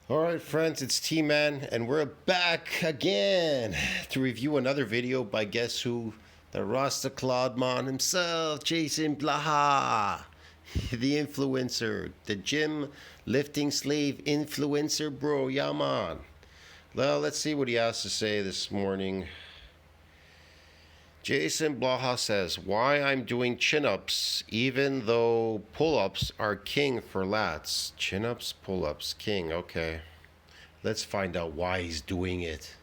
All right, friends, it's T-Man, and we're back again to review another video by guess who? The Rasta Claudemon himself, JasonBlaha, the influencer, the gym lifting slave influencer, bro. Yeah, man. Well, let's see what he has to say this morning. JasonBlaha says, why I'm doing chin-ups even though pull-ups are king for lats. Chin-ups, pull-ups, king. Okay. Let's find out why he's doing it.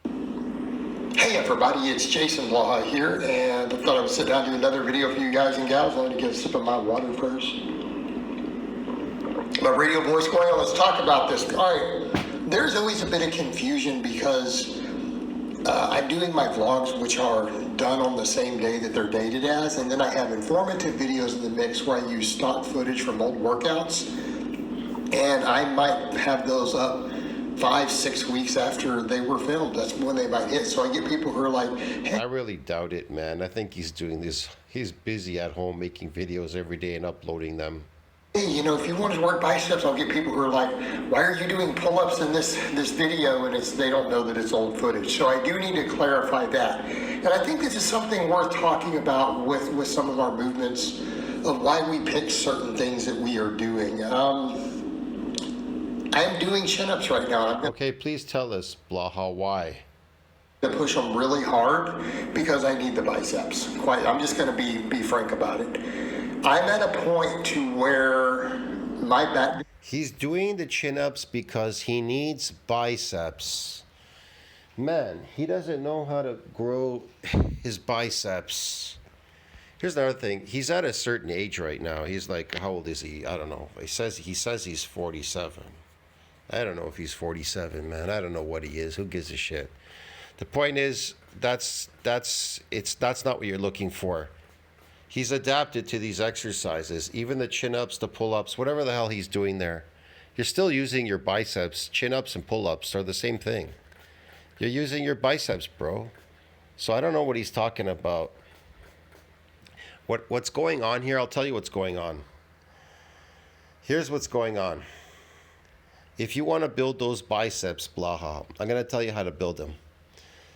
Hey everybody, it's JasonBlaha here, and I thought I would sit down and do another video for you guys and gals. I wanted to get a sip of my water first. My radio voice going on, let's talk about this. Alright, there's always a bit of confusion because I'm doing my vlogs, which are done on the same day that they're dated as, and then I have informative videos in the mix where I use stock footage from old workouts, and I might have those up 5-6 weeks after they were filmed. That's when they might hit. So I get people who are like, hey. I really doubt it, man. I think he's doing this. He's busy at home making videos every day and uploading them. Hey, you know, if you want to work biceps, I'll get people who are like, why are you doing pull-ups in this video? And they don't know that it's old footage. So I do need to clarify that. And I think this is something worth talking about with some of our movements of why we pick certain things that we are doing. I'm doing chin-ups right now. Okay, please tell us, Blaha, why? To push them really hard because I need the biceps. I'm just going to be frank about it. I'm at a point to where my back. He's doing the chin-ups because he needs biceps. Man, he doesn't know how to grow his biceps. Here's another thing. He's at a certain age right now. He's like, how old is he? I don't know. He says he's 47. I don't know if he's 47, man. I don't know what he is. Who gives a shit? The point is, that's not what you're looking for. He's adapted to these exercises, even the chin-ups, the pull-ups, whatever the hell he's doing there. You're still using your biceps. Chin-ups and pull-ups are the same thing. You're using your biceps, bro. So I don't know what he's talking about. What's going on here? I'll tell you what's going on. Here's what's going on. If you want to build those biceps, Blaha, I'm going to tell you how to build them.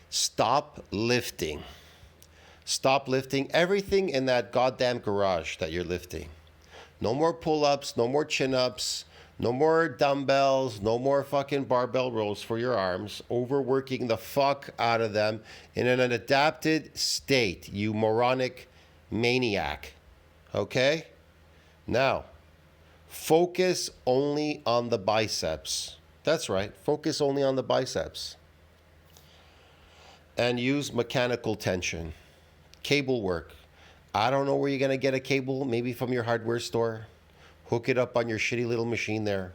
Stop lifting. Stop lifting everything in that goddamn garage that you're lifting. No more pull-ups, no more chin-ups, no more dumbbells, no more fucking barbell rows for your arms. Overworking the fuck out of them in an adapted state, you moronic maniac. Okay? Now, focus only on the biceps. That's right. Focus only on the biceps. And use mechanical tension. Cable work. I don't know where you're going to get a cable. Maybe from your hardware store. Hook it up on your shitty little machine there.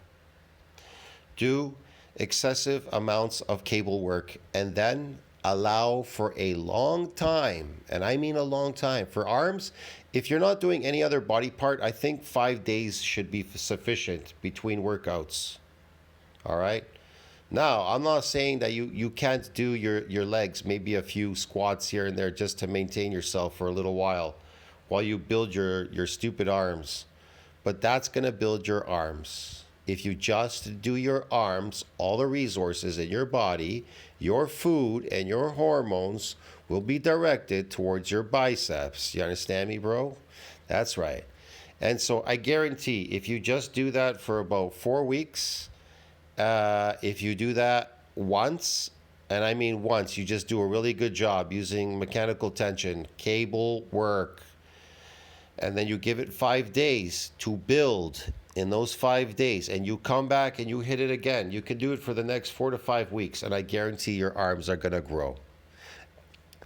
Do excessive amounts of cable work. And then allow for a long time. And I mean a long time. For arms, if you're not doing any other body part, I think 5 days should be sufficient between workouts. All right? Now, I'm not saying that you can't do your legs, maybe a few squats here and there just to maintain yourself for a little while you build your stupid arms. But that's going to build your arms. If you just do your arms, all the resources in your body, your food, and your hormones will be directed towards your biceps. You understand me, bro? That's right. And so I guarantee if you just do that for about 4 weeks, if you do that once, and I mean once, you just do a really good job using mechanical tension, cable work, and then you give it 5 days to build in those 5 days, and you come back and you hit it again. You can do it for the next 4 to 5 weeks, and I guarantee your arms are going to grow.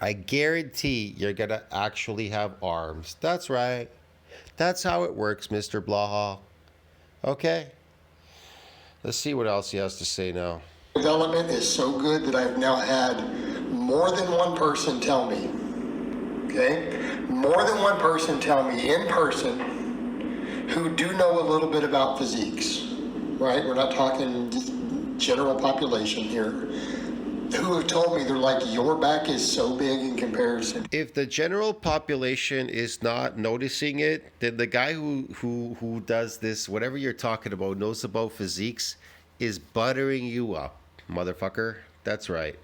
I guarantee you're going to actually have arms. That's right. That's how it works, Mr. Blaha. Okay? Let's see what else he has to say now. Development is so good that I've now had more than one person tell me, okay? More than one person tell me in person who do know a little bit about physiques, right? We're not talking just general population here. Who have told me, they're like, your back is so big in comparison. If the general population is not noticing it, then the guy who does this, whatever you're talking about, knows about physiques, is buttering you up, motherfucker. That's right.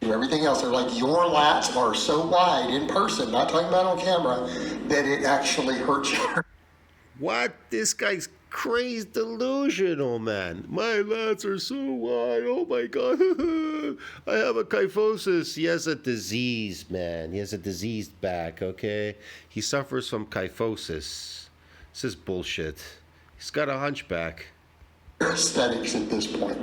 Everything else, they're like, your lats are so wide in person, not talking about on camera, that it actually hurts you. What? This guy's crazy delusional, man. My lats are so wide. Oh my god. I have a kyphosis. He has a disease, man. He has a diseased back, okay? He suffers from kyphosis. This is bullshit. He's got a hunchback. Aesthetics at this point.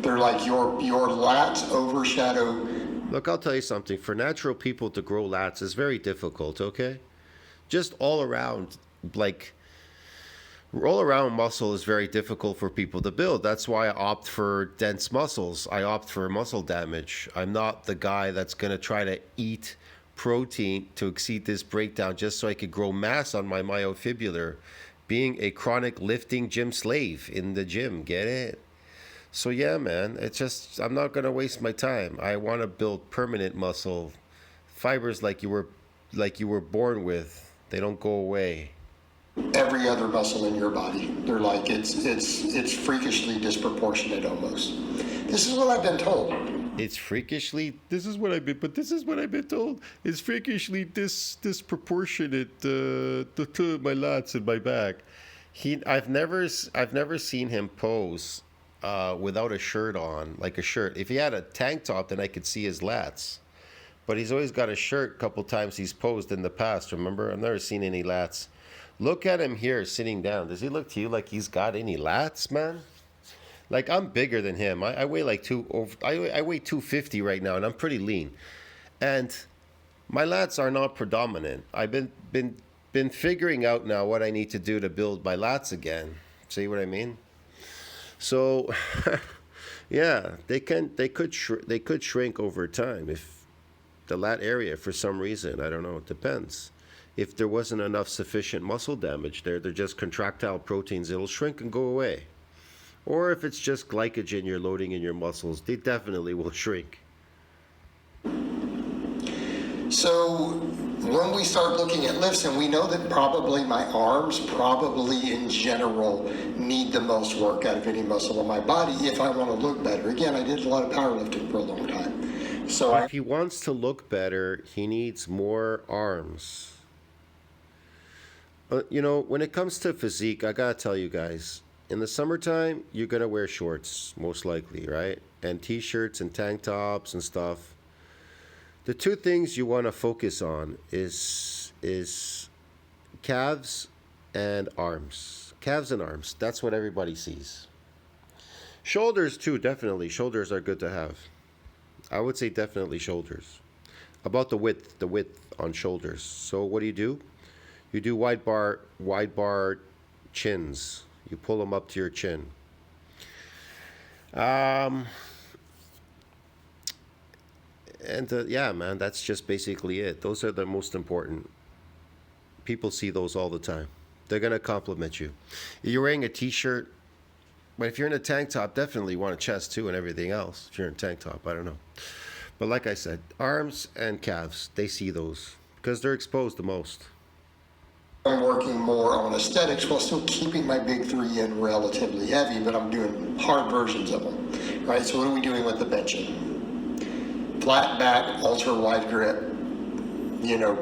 They're like, your lats overshadow. Look, I'll tell you something. For natural people to grow lats is very difficult, okay? Just all around, like, roll around muscle is very difficult for people to build. That's why I opt for dense muscles. I opt for muscle damage. I'm not the guy that's going to try to eat protein to exceed this breakdown just so I could grow mass on my myofibrillar, being a chronic lifting gym slave in the gym. Get it? So yeah, man, it's just, I'm not going to waste my time. I want to build permanent muscle fibers like you were born with. They don't go away. Every other muscle in your body. They're like, it's freakishly disproportionate almost. This is what I've been told. It's freakishly, this is what I've been told. It's freakishly disproportionate to my lats and my back. I've never seen him pose without a shirt on, like a shirt. If he had a tank top, then I could see his lats. But he's always got a shirt. A couple times he's posed in the past, remember? I've never seen any lats. Look at him here sitting down. Does he look to you like he's got any lats, man? Like, I'm bigger than him. I weigh like I weigh 250 right now, and I'm pretty lean. And my lats are not predominant. I've been figuring out now what I need to do to build my lats again. See what I mean? So, yeah, they could shrink over time if the lat area, for some reason, I don't know, it depends. If there wasn't enough sufficient muscle damage there, they're just contractile proteins, it'll shrink and go away. Or if it's just glycogen you're loading in your muscles, they definitely will shrink. So when we start looking at lifts, and we know that probably my arms probably in general need the most work out of any muscle in my body if I want to look better. Again, I did a lot of powerlifting for a long time. So if he wants to look better, he needs more arms. When it comes to physique, I gotta tell you guys, in the summertime, you're gonna wear shorts, most likely, right? And t-shirts and tank tops and stuff. The two things you want to focus on is calves and arms. Calves and arms. That's what everybody sees. Shoulders too, definitely. Shoulders are good to have. I would say definitely shoulders. About the width on shoulders. So what do? You do wide bar chins. You pull them up to your chin. Yeah, man, that's just basically it. Those are the most important. People see those all the time. They're going to compliment you. You're wearing a t-shirt, but if you're in a tank top, definitely want a chest too and everything else. If you're in a tank top, I don't know. But like I said, arms and calves, they see those because they're exposed the most. I'm working more on aesthetics while still keeping my big three in relatively heavy, but I'm doing hard versions of them, right? So what are we doing with the benching? Flat back, ultra wide grip,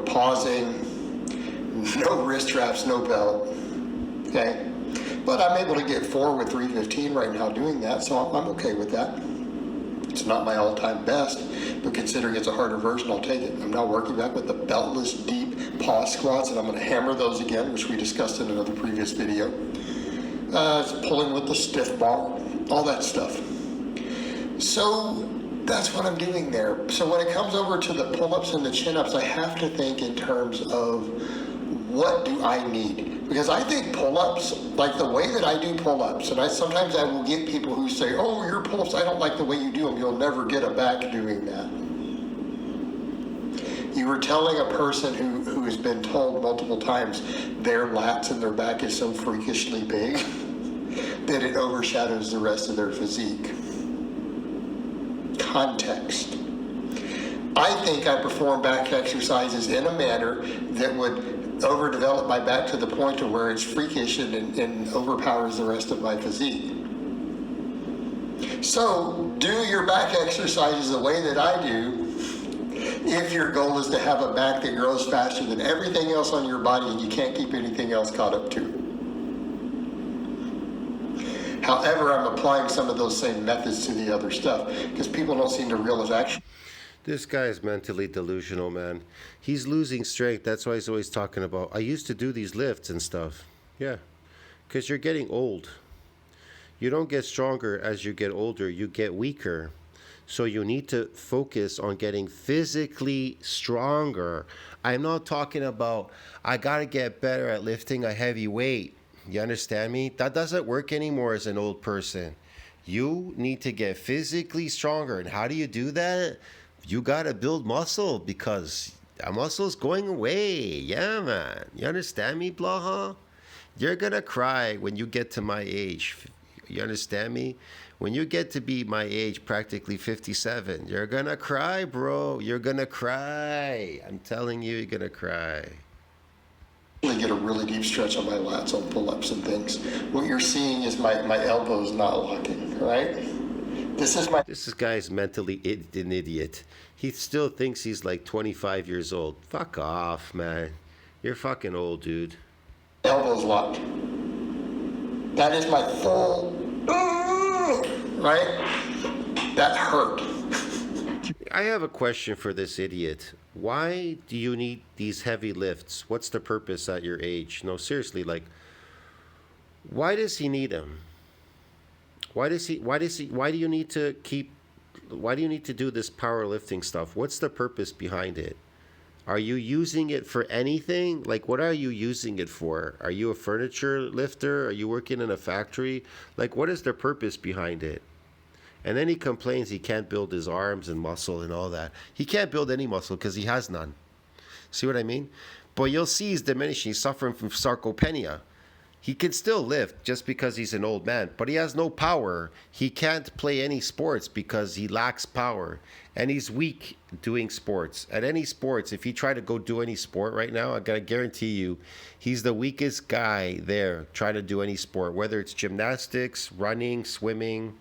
pausing, no wrist straps, no belt, okay? But I'm able to get 4 with 315 right now doing that, so I'm okay with that. It's not my all-time best, but considering it's a harder version, I'll take it. I'm now working back with the beltless deep pause squats, and I'm going to hammer those again, which we discussed in another previous video. It's pulling with the stiff bar, all that stuff. So that's what I'm doing there. So when it comes over to the pull-ups and the chin-ups, I have to think in terms of what do I need? Because I think pull-ups, like the way that I do pull-ups, and sometimes I will get people who say, oh, your pull-ups, I don't like the way you do them. You'll never get a back doing that. You were telling a person who has been told multiple times their lats and their back is so freakishly big that it overshadows the rest of their physique. Context. I think I perform back exercises in a manner that would overdevelop my back to the point to where it's freakish and overpowers the rest of my physique. So do your back exercises the way that I do if your goal is to have a back that grows faster than everything else on your body and you can't keep anything else caught up to it. However, I'm applying some of those same methods to the other stuff because people don't seem to realize actually. This guy is mentally delusional, man. He's losing strength. That's why he's always talking about, I used to do these lifts and stuff. Yeah, because you're getting old. You don't get stronger as you get older. You get weaker. So you need to focus on getting physically stronger. I'm not talking about, I got to get better at lifting a heavy weight. You understand me? That doesn't work anymore as an old person. You need to get physically stronger. And how do you do that? You got to build muscle because that muscle's going away. Yeah, man. You understand me, Blaha? You're going to cry when you get to my age. You understand me? When you get to be my age, practically 57, you're going to cry, bro. You're going to cry. I'm telling you, you're going to cry. I get a really deep stretch on my lats on pull-ups and things. What you're seeing is my elbows not locking, right? This guy's mentally an idiot. He still thinks he's like 25 years old. Fuck off, man. You're fucking old, dude. Elbows locked. That is my full, right? That hurt. I have a question for this idiot. Why do you need these heavy lifts? What's the purpose at your age? No, seriously, like, why does he need them? Why do you need to do this powerlifting stuff? What's the purpose behind it? Are you using it for anything? Like, what are you using it for? Are you a furniture lifter? Are you working in a factory? Like, what is the purpose behind it? And then he complains he can't build his arms and muscle and all that. He can't build any muscle because he has none. See what I mean? But you'll see he's diminishing. He's suffering from sarcopenia. He can still lift just because he's an old man, but he has no power. He can't play any sports because he lacks power. And he's weak doing sports. At any sports, if he tried to go do any sport right now, I gotta guarantee you, he's the weakest guy there trying to do any sport, whether it's gymnastics, running, swimming.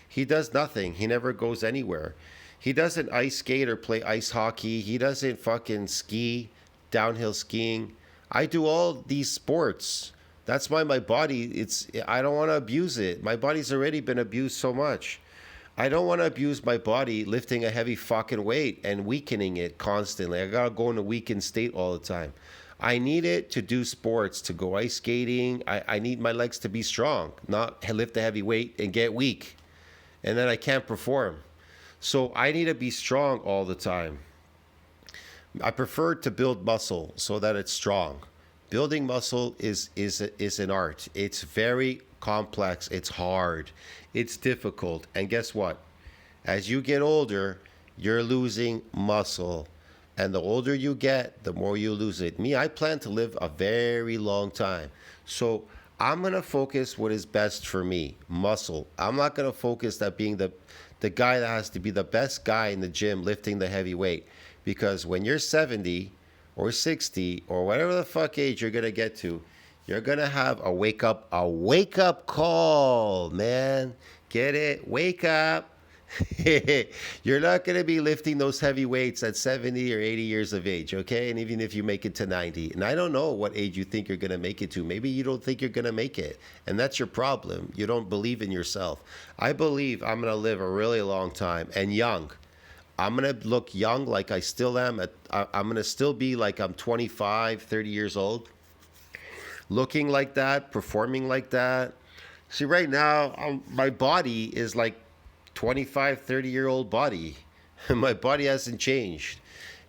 He does nothing. He never goes anywhere. He doesn't ice skate or play ice hockey. He doesn't fucking ski, downhill skiing. I do all these sports. That's why my body, I don't want to abuse it. My body's already been abused so much. I don't want to abuse my body lifting a heavy fucking weight and weakening it constantly. I got to go in a weakened state all the time. I need it to do sports, to go ice skating. I need my legs to be strong, not lift a heavy weight and get weak. And then I can't perform. So I need to be strong all the time. I prefer to build muscle so that it's strong. Building muscle is an art. It's very complex. It's hard. It's difficult. And guess what? As you get older, you're losing muscle. And the older you get, the more you lose it. Me, I plan to live a very long time. So I'm going to focus what is best for me, muscle. I'm not going to focus on being the guy that has to be the best guy in the gym lifting the heavy weight. Because when you're 70 or 60 or whatever the fuck age you're going to get to, you're going to have a wake up call, man. Get it? Wake up. You're not going to be lifting those heavy weights at 70 or 80 years of age, okay? And even if you make it to 90. And I don't know what age you think you're going to make it to. Maybe you don't think you're going to make it. And that's your problem. You don't believe in yourself. I believe I'm going to live a really long time and young. I'm going to look young like I still am. I'm going to still be like I'm 25, 30 years old. Looking like that, performing like that. See, right now, my body is like 25, 30-year-old body. My body hasn't changed.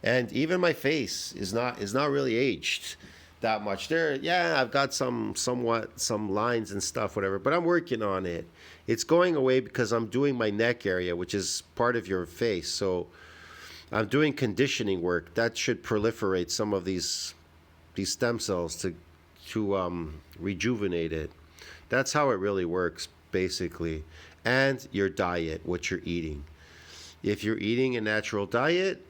And even my face is not really aged that much. I've got some lines and stuff, whatever, but I'm working on it. It's going away because I'm doing my neck area, which is part of your face. So I'm doing conditioning work. That should proliferate some of these stem cells to rejuvenate it. That's how it really works, basically. And your diet, what you're eating. If you're eating a natural diet,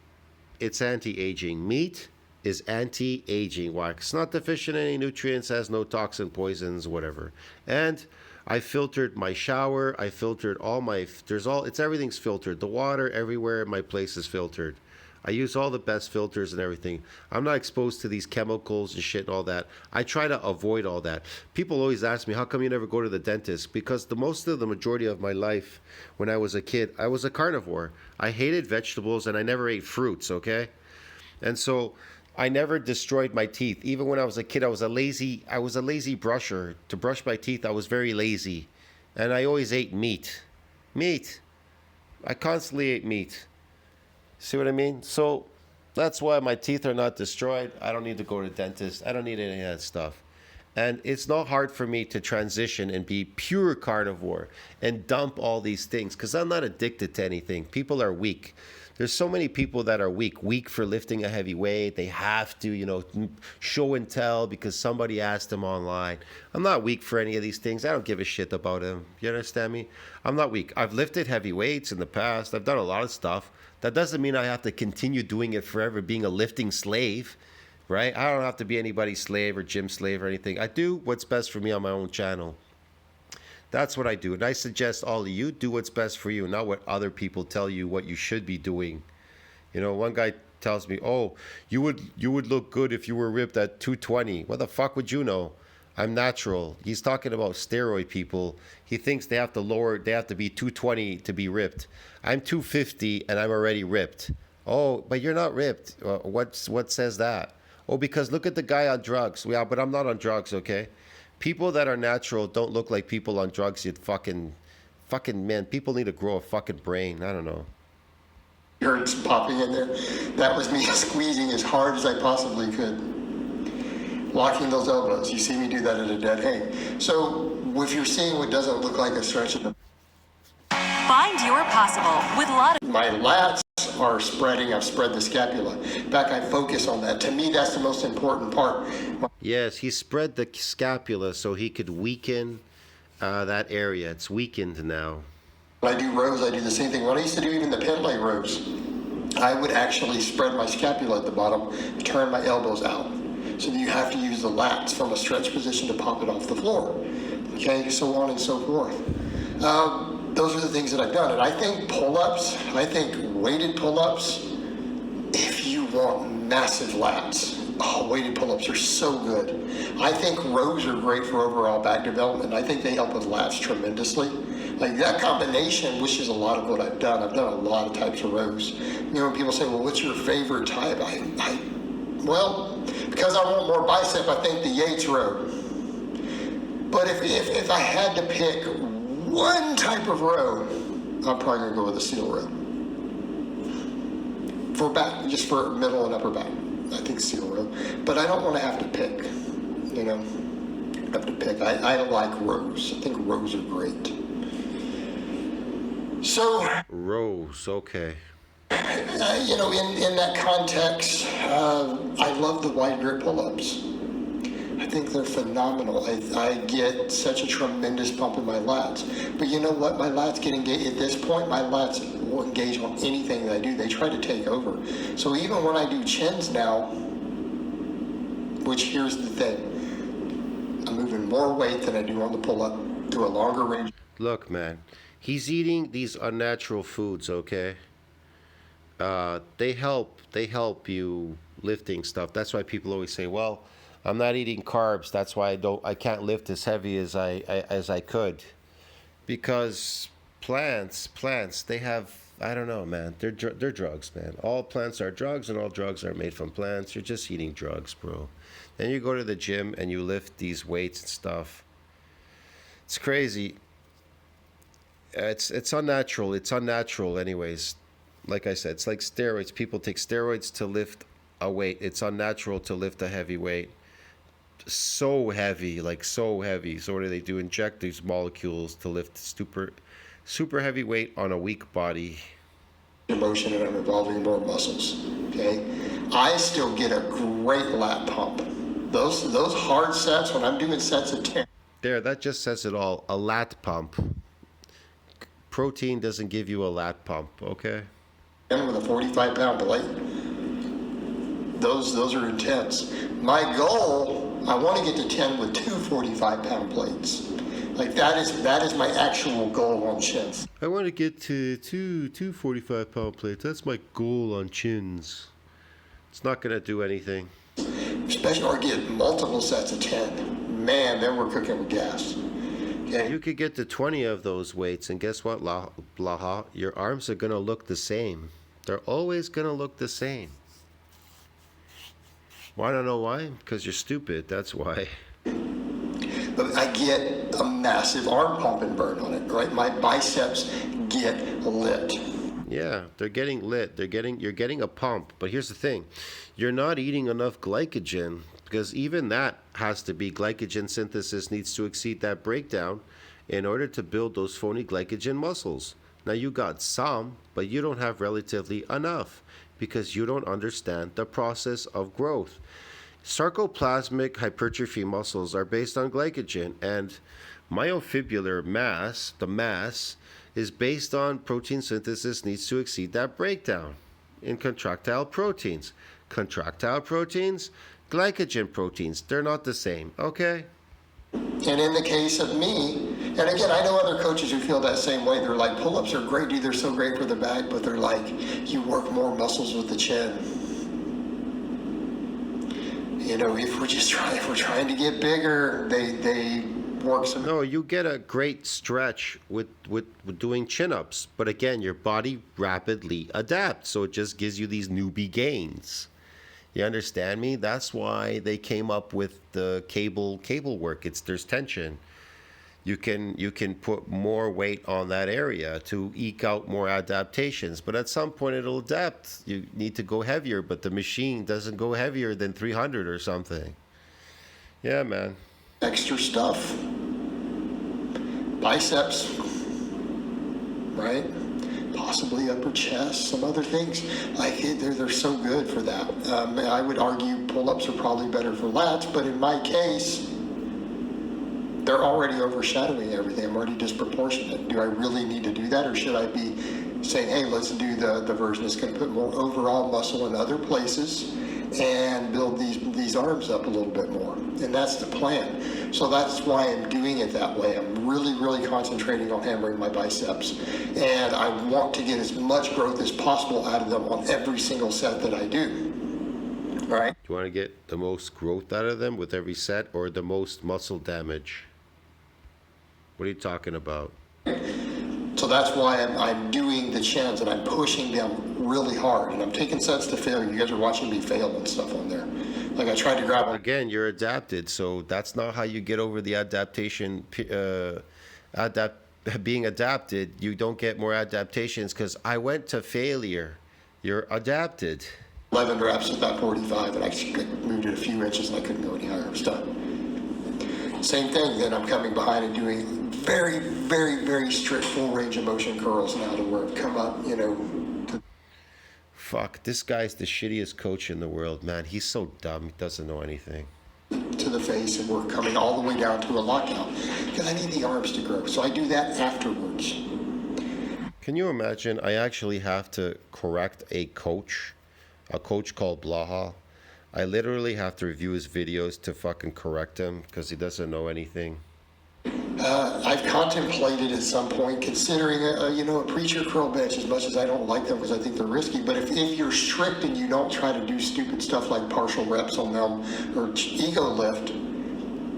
it's anti-aging. Meat is anti-aging. Why? It's not deficient in any nutrients, has no toxin, poisons, whatever. And I filtered my shower. I filtered all my. It's everything's filtered. The water everywhere in my place is filtered. I use all the best filters and everything. I'm not exposed to these chemicals and shit and all that. I try to avoid all that. People always ask me, how come you never go to the dentist? Because the majority of my life when I was a kid, I was a carnivore. I hated vegetables and I never ate fruits, okay? And so I never destroyed my teeth. Even when I was a kid, I was a lazy brusher. To brush my teeth, I was very lazy. And I always ate meat. Meat. I constantly ate meat. See what I mean? So that's why my teeth are not destroyed. I don't need to go to the dentist. I don't need any of that stuff. And it's not hard for me to transition and be pure carnivore and dump all these things because I'm not addicted to anything. People are weak. There's so many people that are weak for lifting a heavy weight. They have to, show and tell because somebody asked them online. I'm not weak for any of these things. I don't give a shit about them. You understand me? I'm not weak. I've lifted heavy weights in the past. I've done a lot of stuff. That doesn't mean I have to continue doing it forever, being a lifting slave, right? I don't have to be anybody's slave or gym slave or anything. I do what's best for me on my own channel. That's what I do. And I suggest all of you do what's best for you, not what other people tell you what you should be doing. One guy tells me, oh, you would look good if you were ripped at 220. What the fuck would you know? I'm natural. He's talking about steroid people. He thinks they have to be 220 to be ripped. I'm 250 and I'm already ripped. Oh, but you're not ripped. What says that? Oh, because look at the guy on drugs. Yeah, but I'm not on drugs, okay? People that are natural don't look like people on drugs. You fucking man. People need to grow a fucking brain. I don't know. You heard some popping in there. That was me squeezing as hard as I possibly could. Locking those elbows. You see me do that at a dead hang. So if you're seeing what doesn't look like a stretch of the... Find your possible with Lotta. My lats are spreading. I've spread the scapula. Back, I focus on that. To me, that's the most important part. Yes, he spread the scapula so he could weaken that area. It's weakened now. When I do rows, I do the same thing. When I used to do even the pin leg rows, I would actually spread my scapula at the bottom, turn my elbows out. So you have to use the lats from a stretch position to pop it off the floor. Okay, so on and so forth. Those are the things that I've done. And I think pull-ups, weighted pull-ups, if you want massive lats, weighted pull-ups are so good. I think rows are great for overall back development. I think they help with lats tremendously. Like that combination, which is a lot of what I've done. I've done a lot of types of rows. When people say, well, what's your favorite type? Well, because I want more bicep, I think the Yates row. But if I had to pick one type of row, I'm probably going to go with a seal row. For back, just for middle and upper back. I think seal row. But I don't want to have to pick, have to pick. I like rows. I think rows are great. So... Rows, okay. In that context, I love the wide grip pull-ups. I think they're phenomenal. I get such a tremendous pump in my lats. But you know what? My lats get engaged. At this point, my lats will engage on anything that I do. They try to take over. So even when I do chins now, which here's the thing, I'm moving more weight than I do on the pull-up through a longer range. Look, man, he's eating these unnatural foods, okay? They help you lifting stuff. That's why people always say, well, I'm not eating carbs. That's why I can't lift as heavy as I could. Because plants, they have, I don't know, man. They're drugs, man. All plants are drugs and all drugs are made from plants. You're just eating drugs, bro. Then you go to the gym and you lift these weights and stuff. It's crazy. It's unnatural. It's unnatural anyways. Like I said, it's like steroids. People take steroids to lift a weight. It's unnatural to lift a heavy weight. So heavy, like so heavy. So what do? Inject these molecules to lift super heavy weight on a weak body. Motion and I'm involving more muscles. Okay, I still get a great lat pump. Those hard sets when I'm doing sets of 10. There, that just says it all. A lat pump. Protein doesn't give you a lat pump. Okay. With a 45-pound plate. Those are intense. My goal, I want to get to 10 with two 45-pound plates. Like that is my actual goal on chins. I want to get to two 45-pound plates. That's my goal on chins. It's not going to do anything. Especially or get multiple sets of 10. Man, then we're cooking with gas. Okay. You could get to 20 of those weights, and guess what, Blaha? Your arms are going to look the same. They're always going to look the same. Well, I don't know why. Because you're stupid. That's why. But I get a massive arm pump and burn on it, right? My biceps get lit. Yeah, they're getting lit. You're getting a pump. But here's the thing. You're not eating enough glycogen, because even that has to be, glycogen synthesis needs to exceed that breakdown in order to build those phony glycogen muscles. Now you got some, but you don't have relatively enough because you don't understand the process of growth. Sarcoplasmic hypertrophy muscles are based on glycogen, and myofibrillar mass, the mass, is based on protein synthesis needs to exceed that breakdown in contractile proteins. Contractile proteins, glycogen proteins, they're not the same, okay? And in the case of me, and again, I know other coaches who feel that same way. They're like, pull-ups are great, dude. They're so great for the back, but they're like, you work more muscles with the chin. You know, if we're trying to get bigger, they work some. No, you get a great stretch with doing chin-ups, but again, your body rapidly adapts, so it just gives you these newbie gains. You understand me? That's why they came up with the cable work. There's tension. You can put more weight on that area to eke out more adaptations, but at some point it'll adapt. You need to go heavier, but the machine doesn't go heavier than 300 or something. Yeah, man. Extra stuff. Biceps, right? Possibly upper chest, some other things. Like they're so good for that. I would argue pull-ups are probably better for lats, but in my case, they're already overshadowing everything. I'm already disproportionate. Do I really need to do that, or should I be saying, hey, let's do the version that's going to put more overall muscle in other places and build these arms up a little bit more? And that's the plan. So that's why I'm doing it that way. I'm really concentrating on hammering my biceps, and I want to get as much growth as possible out of them on every single set that I do. All right. Do you want to get the most growth out of them with every set, or the most muscle damage? What are you talking about? So that's why I'm doing the chins, and I'm pushing them really hard, and I'm taking sets to failure. You guys are watching me fail and stuff on there. Like I tried to grab them. Again, you're adapted, so that's not how you get over the adaptation. Being adapted, you don't get more adaptations because I went to failure. You're adapted. 11 reps at that 45, and I moved it a few inches, and I couldn't go any higher. I was done. Same thing, then I'm coming behind and doing very strict full range of motion curls now to where I've come up, Fuck, this guy's the shittiest coach in the world, man. He's so dumb, he doesn't know anything. To the face, and we're coming all the way down to a lockout because I need the arms to grow. So I do that afterwards. Can you imagine? I actually have to correct a coach called Blaha. I literally have to review his videos to fucking correct him because he doesn't know anything. I've contemplated at some point considering a preacher curl bench, as much as I don't like them because I think they're risky. But if you're strict and you don't try to do stupid stuff like partial reps on them or ego lift,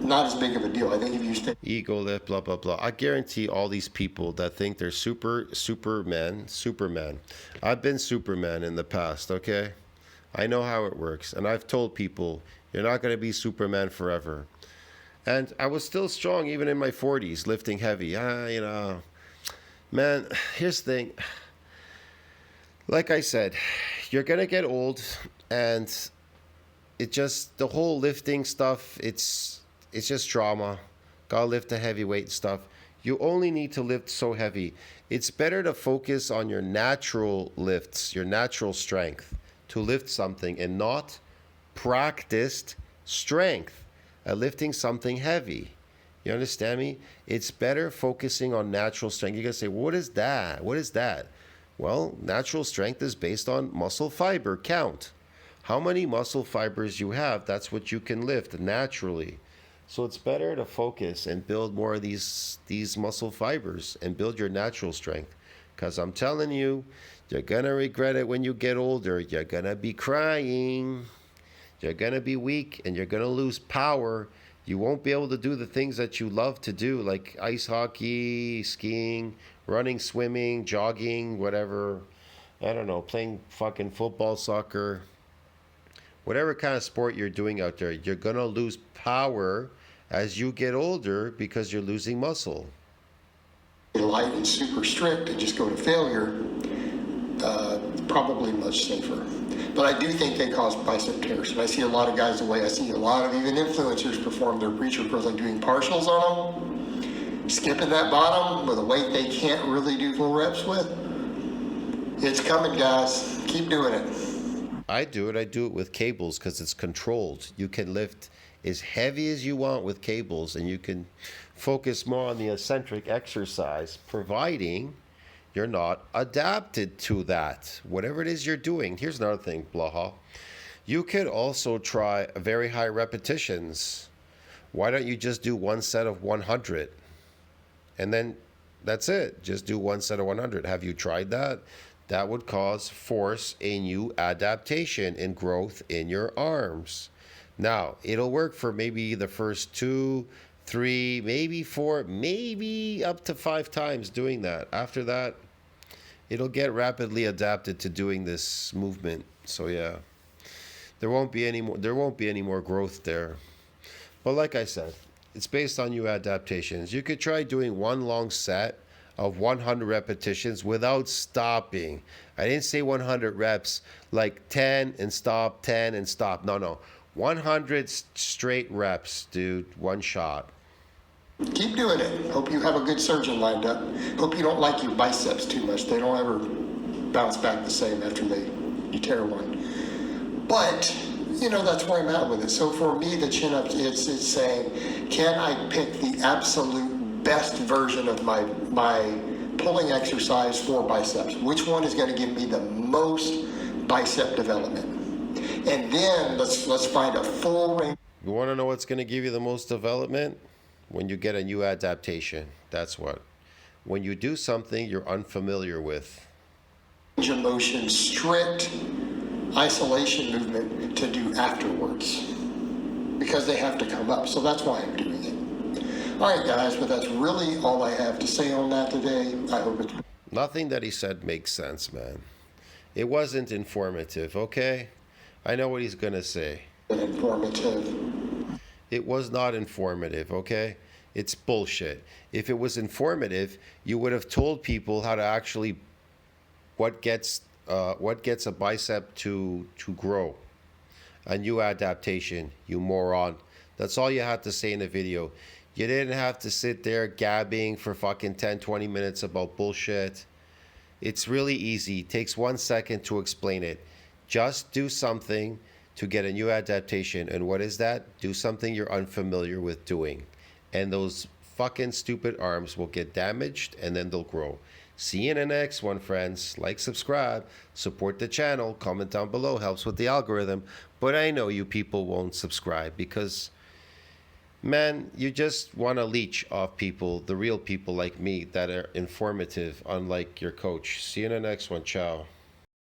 not as big of a deal. I think if you stay Ego lift, blah blah blah. I guarantee all these people that think they're Superman. I've been Superman in the past, okay? I know how it works, and I've told people you're not going to be Superman forever. And I was still strong even in my 40s, lifting heavy. Man, here's the thing. Like I said, you're going to get old, and the whole lifting stuff, it's just drama. Gotta lift the heavyweight stuff. You only need to lift so heavy. It's better to focus on your natural lifts, your natural strength, to lift something, and not practiced strength at lifting something heavy. You understand me? It's better focusing on natural strength. You're going to say, what is that? What is that? Well, natural strength is based on muscle fiber count. How many muscle fibers you have, that's what you can lift naturally. So it's better to focus and build more of these muscle fibers and build your natural strength. Because I'm telling you, you're going to regret it when you get older. You're going to be crying. You're going to be weak and you're going to lose power. You won't be able to do the things that you love to do, like ice hockey, skiing, running, swimming, jogging, whatever. I don't know, playing fucking football, soccer. Whatever kind of sport you're doing out there, you're going to lose power as you get older because you're losing muscle. Light and super strict and just go to failure, probably much safer. But I do think they cause bicep tears. And I see a lot of guys, the way I see a lot of even influencers perform their preacher curls, like doing partials on them, skipping that bottom with a weight they can't really do full reps with. It's coming, guys. Keep doing it. I do it with cables because it's controlled. You can lift as heavy as you want with cables and you can focus more on the eccentric exercise, providing you're not adapted to that. Whatever it is you're doing. Here's another thing, Blaha. You could also try very high repetitions. Why don't you just do one set of 100? And then that's it. Just do one set of 100. Have you tried that? That would force a new adaptation and growth in your arms. Now, it'll work for maybe the first 2, 3, maybe 4, maybe up to 5 times doing that. After that, it'll get rapidly adapted to doing this movement. So yeah, there won't be any more growth there. But like I said, it's based on your adaptations. You could try doing one long set of 100 repetitions without stopping. I didn't say 100 reps like 10 and stop, 10 and stop. No. 100 straight reps, dude. One shot. Keep doing it. Hope you have a good surgeon lined up. Hope you don't like your biceps too much. They don't ever bounce back the same after you tear one. But, that's where I'm at with it. So for me, the chin-up, it's saying, can I pick the absolute best version of my pulling exercise for biceps? Which one is going to give me the most bicep development? And then let's find a full range. You want to know what's going to give you the most development? When you get a new adaptation. That's what. When you do something you're unfamiliar with. Range of motion, strict isolation movement to do afterwards. Because they have to come up. So that's why I'm doing it. All right, guys, but that's really all I have to say on that today. I hope it's... Nothing that he said makes sense, man. It wasn't informative, okay? I know what he's going to say. Informative. It was not informative, okay? It's bullshit. If it was informative, you would have told people how to actually what gets a bicep to grow. A new adaptation, you moron. That's all you had to say in the video. You didn't have to sit there gabbing for fucking 10, 20 minutes about bullshit. It's really easy. It takes 1 second to explain it. Just do something to get a new adaptation. And what is that? Do something you're unfamiliar with doing. And those fucking stupid arms will get damaged and then they'll grow. See you in the next one, friends. Like, subscribe, support the channel, comment down below, helps with the algorithm. But I know you people won't subscribe because, man, you just want to leech off people, the real people like me that are informative, unlike your coach. See you in the next one. Ciao.